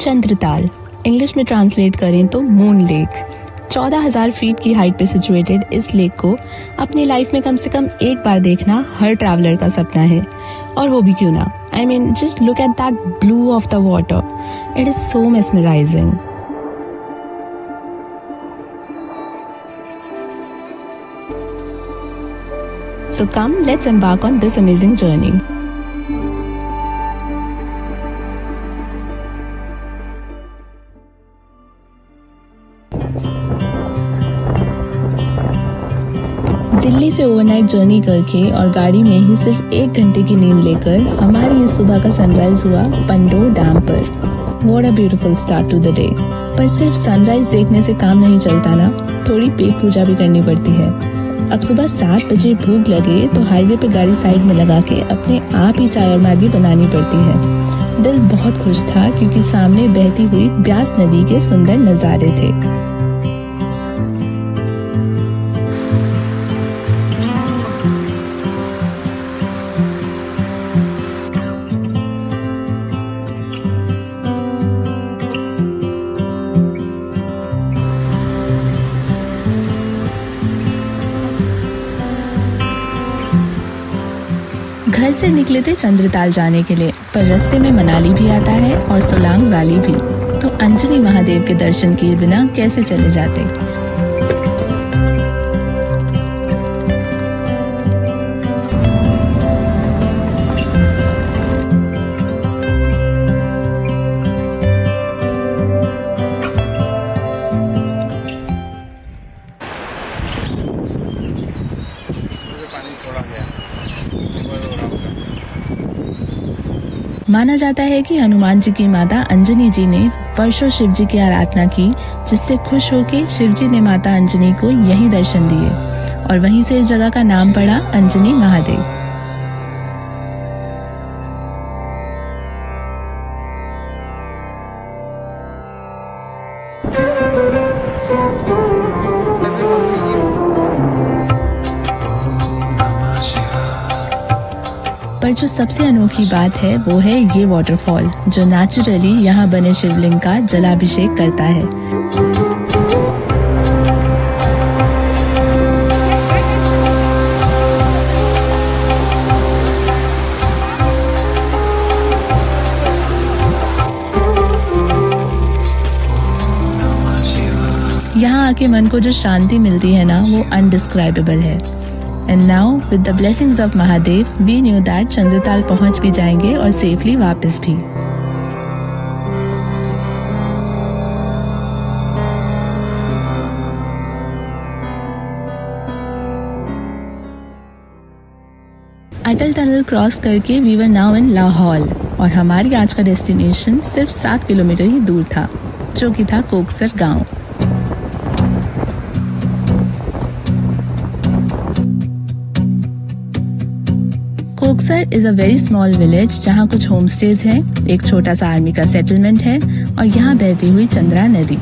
Chandratal, English में translate करें तो मून लेक। 14,000 फीट की हाइट पे सिचुएटेड इस लेक को अपनी लाइफ में कम से कम एक बार देखना हर ट्रैवलर का सपना है। और वो भी क्यों ना, I mean, just look at that blue of the water. It is so mesmerizing. So come, let's embark on this amazing journey. Delhi से ओवरनाइट जर्नी करके और गाड़ी में ही सिर्फ 1 घंटे की नींद लेकर हमारी इस सुबह का सनराइज हुआ पंडोर डैम पर। What a beautiful start to the day. पर सिर्फ सनराइज देखने से काम नहीं चलता ना, थोड़ी पेट पूजा भी करनी पड़ती है। अब सुबह 7 बजे भूख लगे तो हाईवे पे गाड़ी साइड में लगा के अपने आप ही चाय और मैगी बनानी पड़ती है। दिल बहुत खुश था क्योंकि सामने बहती हुई ब्यास नदी के सुंदर नजारे थे। घर से निकले थे चंद्रताल जाने के लिए, पर रास्ते में मनाली भी आता है और सोलांग वैली भी, तो अंजनी महादेव के दर्शन किए बिना कैसे चले जाते। माना जाता है कि हनुमान जी की माता अंजनी जी ने वर्षों शिव जी की आराधना की, जिससे खुश होकर शिव जी ने माता अंजनी को यही दर्शन दिए और वहीं से इस जगह का नाम पड़ा अंजनी महादेव। पर जो सबसे अनोखी बात है वो है ये वाटरफॉल, जो नेचुरली यहाँ बने शिवलिंग का जलाभिषेक करता है। यहाँ आके मन को जो शांति मिलती है ना, वो अनडिस्क्राइबेबल है। And now, with the blessings of Mahadev, we knew that Chandratal पहुंच भी जाएंगे और सेफली वापस भी। अटल टनल क्रॉस करके we were now in Lahaul और हमारी आज का डेस्टिनेशन सिर्फ 7 किलोमीटर ही दूर था, जो कि था कोकसर गांव। Koksar is a very small village जहाँ कुछ होम स्टेज है, एक छोटा सा आर्मी का सेटलमेंट है और यहाँ बहती हुई चंद्रा नदी।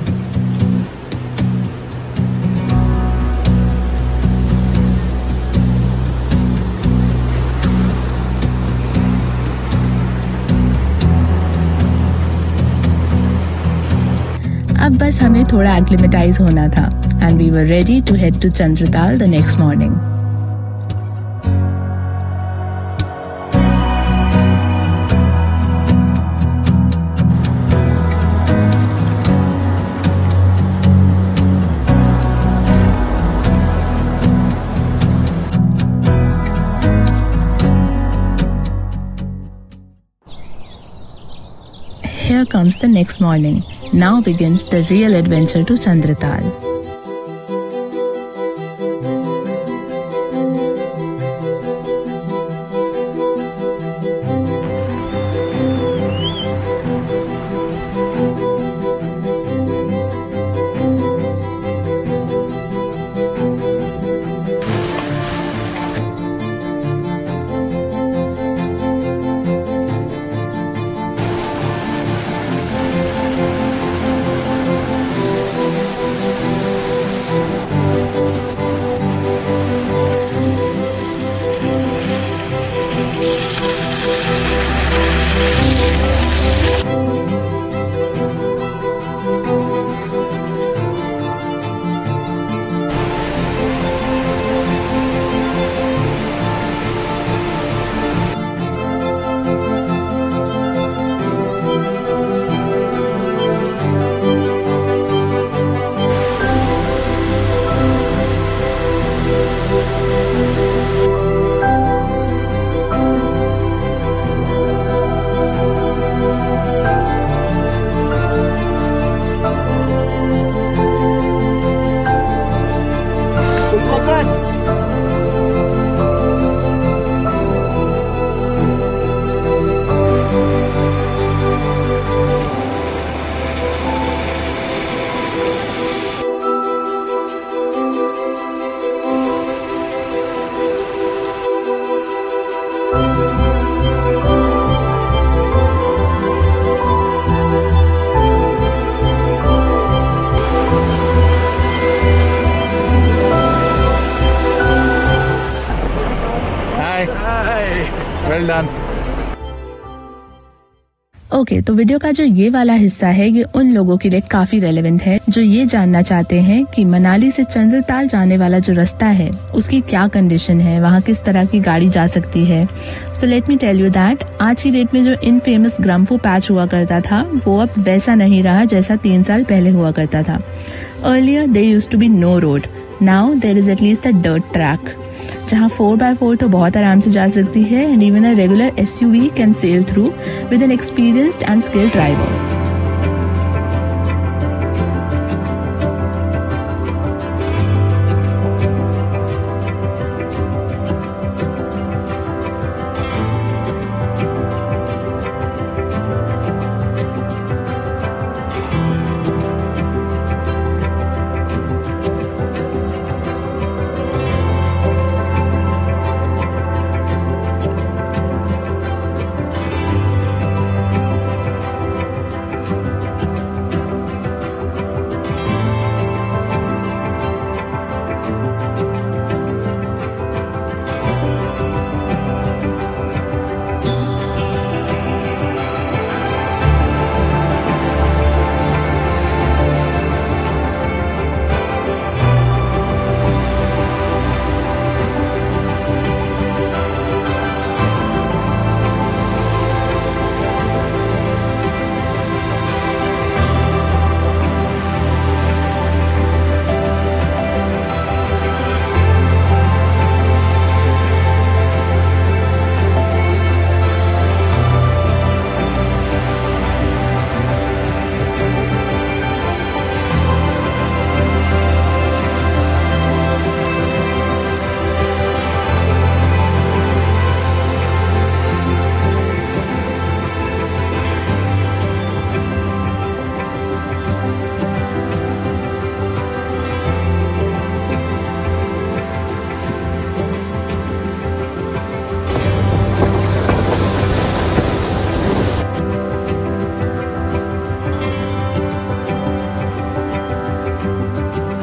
अब बस हमें थोड़ा एक्लिमेटाइज होना था and we were ready to head to Chandratal the next morning. Here comes the next morning. Now begins the real adventure to Chandratal. Well done. Okay, तो वीडियो का जो ये वाला हिस्सा है ये उन लोगों के लिए काफी रेलेवेंट है जो ये जानना चाहते हैं कि मनाली से चंद्रताल जाने वाला जो रास्ता है उसकी क्या कंडीशन है, वहाँ किस तरह की गाड़ी जा सकती है। So let me tell you that आज की डेट में जो इनफेमस ग्रम्फू पैच हुआ करता था वो अब वैसा नहीं रहा जैसा 3 साल पहले हुआ करता था। Earlier there used to be no road, now there is at least a dirt track जहाँ 4x4 तो बहुत आराम से जा सकती है and even a regular SUV can sail through with an experienced and skilled driver.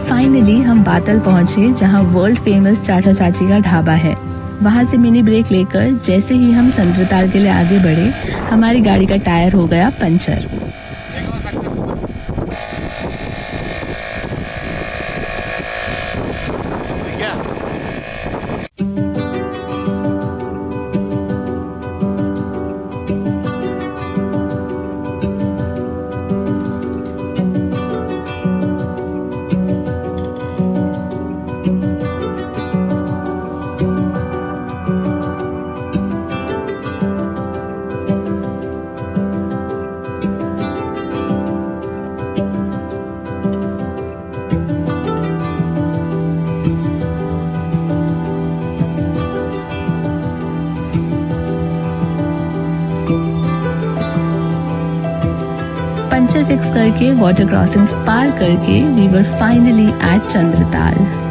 Finally हम बातल पहुंचे जहां वर्ल्ड फेमस चाचा चाची का ढाबा है। वहां से मिनी ब्रेक लेकर जैसे ही हम चंद्रताल के लिए आगे बढ़े हमारी गाड़ी का टायर हो गया पंचर। पंचर फिक्स करके वाटर क्रॉसिंग्स पार करके we were finally at Chandratal.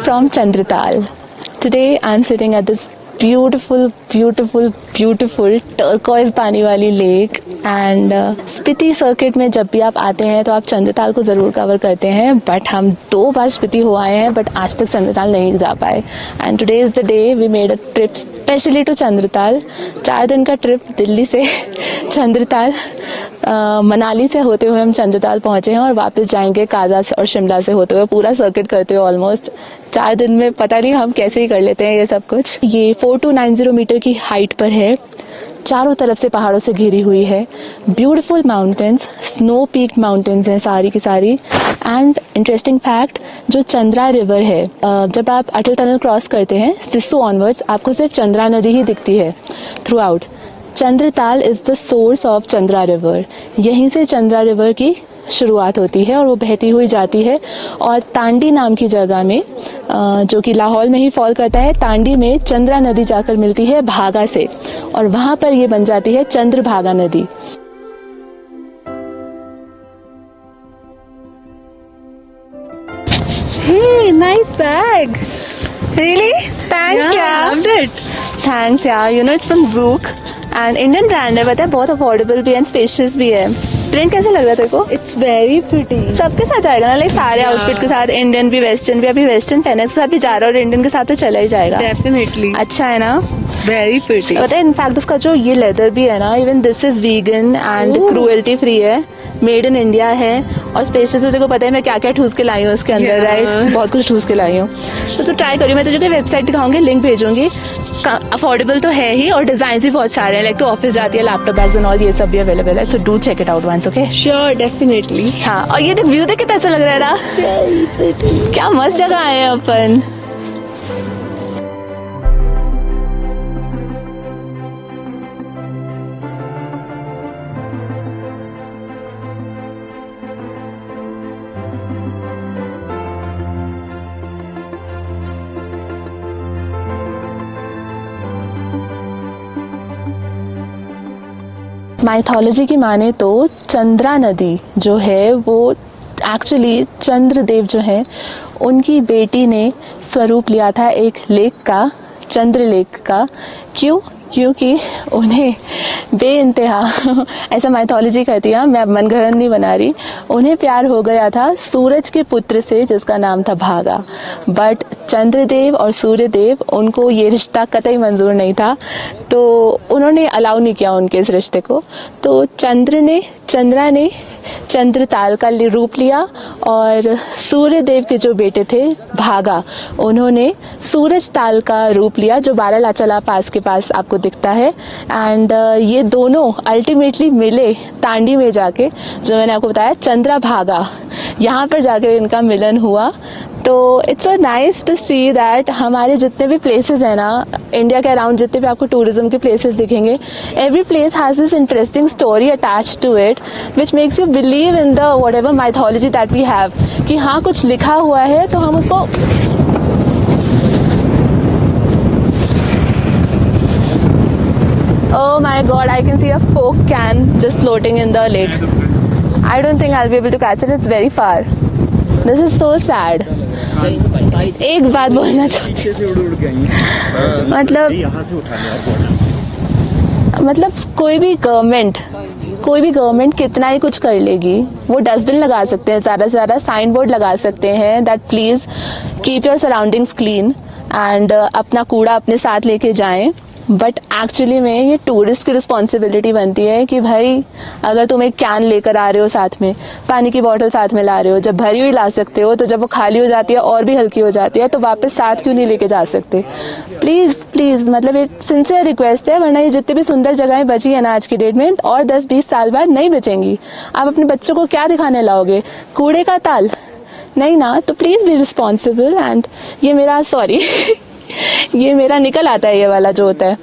from Chandratal. Today I'm sitting at this beautiful turquoise पानी वाली लेक एंड स्पीति सर्किट में जब भी आप आते हैं तो आप चंद्रताल को ज़रूर कवर करते हैं, बट हम 2 बार स्पीति हो आए हैं बट आज तक चंद्रताल नहीं जा पाए। And today is the day we made a trip specially to Chandratal. 4 दिन का ट्रिप दिल्ली से चंद्रताल, मनाली से होते हुए हम चंद्रताल पहुंचे हैं और वापस जाएंगे काजा से और शिमला से होते हुए, पूरा सर्किट करते हुए ऑलमोस्ट 4 दिन में। पता नहीं हम कैसे ही कर लेते हैं ये सब कुछ। ये 4290 मीटर की हाइट पर है, चारों तरफ से पहाड़ों से घिरी हुई है, beautiful mountains, snow peak mountains हैं सारी की सारी। एंड इंटरेस्टिंग फैक्ट, जो चंद्रा रिवर है, जब आप अटल टनल क्रॉस करते हैं सिस्सू ऑनवर्ड्स, आपको सिर्फ चंद्रा नदी ही दिखती है through out. Chandratal is the source of Chandra river. यहीं से चंद्रा रिवर की शुरुआत होती है और वो बहती हुई जाती है और तांडी नाम की जगह में, जो कि लाहौल में ही फॉल करता है, तांडी में चंद्रा नदी जाकर मिलती है भागा से और वहां पर ये बन जाती है चंद्रभागा नदी। Hey, nice bag. Really? Thanks, Yeah, loved it. Thanks, yeah. You know it's from Zook and Indian brand है, पता है, बहुत अफोर्डेबल भी है एंड स्पेशियस भी है। प्रिंट कैसे लग रहा है तेरे को? It's very pretty. सबके साथ जाएगा ना, लाइक सारे आउटफिट के साथ, इंडियन भी वेस्टर्न भी। अभी वेस्टर्न पहने के साथ भी जा रहा है और इंडियन के साथ तो चला ही जाएगा। Definitely. अच्छा है ना? Very pretty. पता है इनफैक्ट उसका जो ये लेदर भी है ना, even this is vegan and cruelty free है, मेड इन इंडिया है और स्पेशल। तुझे को पता है मैं क्या क्या ठूस के लाई हूँ उसके अंदर, राइट? बहुत कुछ ठूस के लाई हूँ, तो तू ट्राई करियो। मैं तुझे वेबसाइट दिखाऊंगी, लिंक भेजूंगी। अफोर्डेबल तो है ही और डिजाइन भी बहुत सारे हैं, लाइक तो ऑफिस जाती है, लैपटॉप बैग्स एंड ऑल ये सब भी अवेलेबल है, so do check it out once, okay? Sure, definitely. हाँ, और ये देख व्यू देख कितना अच्छा लग रहा है ना, Very pretty. क्या मस्त जगह आए हैं अपन। माइथोलॉजी की माने तो चंद्रा नदी जो है वो एक्चुअली चंद्रदेव जो है उनकी बेटी ने स्वरूप लिया था एक लेक का, चंद्रलेख का। क्यों? क्योंकि उन्हें बेइंतहा ऐसा माइथोलॉजी कहती है, मैं मनगढ़ंत नहीं बना रही, उन्हें प्यार हो गया था सूरज के पुत्र से जिसका नाम था भागा। बट चंद्रदेव और सूर्यदेव, उनको ये रिश्ता कतई मंजूर नहीं था, तो उन्होंने अलाउ नहीं किया उनके इस रिश्ते को। तो चंद्रा ने चंद्रताल का रूप लिया और सूर्यदेव के जो बेटे थे भागा, उन्होंने सूरज ताल का रूप लिया, जो बारालाचाला पास के पास आपको दिखता है। एंड ये दोनों अल्टीमेटली मिले तांडी में जाके, जो मैंने आपको बताया चंद्रभागा, यहाँ पर जाके इनका मिलन हुआ। तो it's a nice to see that हमारे जितने भी प्लेसेस हैं ना इंडिया के अराउंड, जितने भी आपको टूरिज्म के प्लेसेस दिखेंगे, every place has this interesting story attached to it which makes you believe in the whatever mythology that we have, कि हाँ कुछ लिखा हुआ है तो हम उसको Oh my god, I can see a Coke can just floating in the lake. I don't think I'll be able to catch it, it's very far. This is so sad. एक बात बोलना चाहती हूँ, मतलब कोई भी गवर्नमेंट कितना ही कुछ कर लेगी, वो डस्टबिन लगा सकते हैं, ज़्यादा से ज़्यादा साइन बोर्ड लगा सकते हैं that please keep your surroundings clean and अपना कूड़ा अपने साथ लेके जाएं। बट एक्चुअली में ये टूरिस्ट की रिस्पॉन्सिबिलिटी बनती है कि भाई अगर तुम एक कैन लेकर आ रहे हो, साथ में पानी की बोतल साथ में ला रहे हो, जब भरी हुई ला सकते हो, तो जब वो खाली हो जाती है और भी हल्की हो जाती है तो वापस साथ क्यों नहीं लेके जा सकते? प्लीज़ मतलब एक सिंसियर रिक्वेस्ट है, वरना ये जितनी भी सुंदर जगहें बची है ना आज की डेट में, और 10-20 साल बाद नहीं बचेंगी। आप अपने बच्चों को क्या दिखाने लाओगे? कूड़े का ताल? नहीं ना। तो प्लीज़ बी रिस्पॉन्सिबल। एंड ये मेरा ये मेरा निकल आता है ये वाला जो होता है।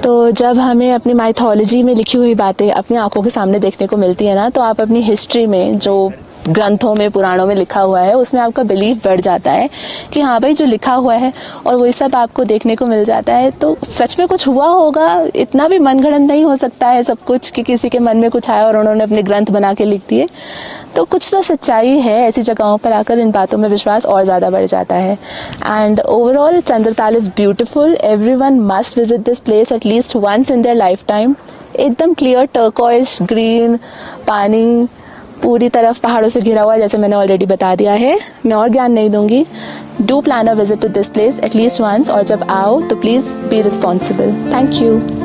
तो जब हमें अपनी माइथोलॉजी में लिखी हुई बातें अपनी आंखों के सामने देखने को मिलती है ना, तो आप अपनी हिस्ट्री में जो ग्रंथों में, पुराणों में लिखा हुआ है, उसमें आपका बिलीफ बढ़ जाता है कि हाँ भाई जो लिखा हुआ है और वही सब आपको देखने को मिल जाता है, तो सच में कुछ हुआ होगा। इतना भी मनगढ़ंत नहीं हो सकता है सब कुछ कि किसी के मन में कुछ आया और उन्होंने अपने ग्रंथ बना के लिख दिए। तो कुछ तो सच्चाई है। ऐसी जगहों पर आकर इन बातों में विश्वास और ज़्यादा बढ़ जाता है। And overall Chandratal is beautiful. Everyone must visit this place at least once in their life टाइम। एकदम क्लियर टर्कोइज ग्रीन पानी, पूरी तरफ पहाड़ों से घिरा हुआ है, जैसे मैंने ऑलरेडी बता दिया है। मैं और ज्ञान नहीं दूंगी। Do plan a visit to this place at least once, और जब आओ तो please be responsible. Thank you.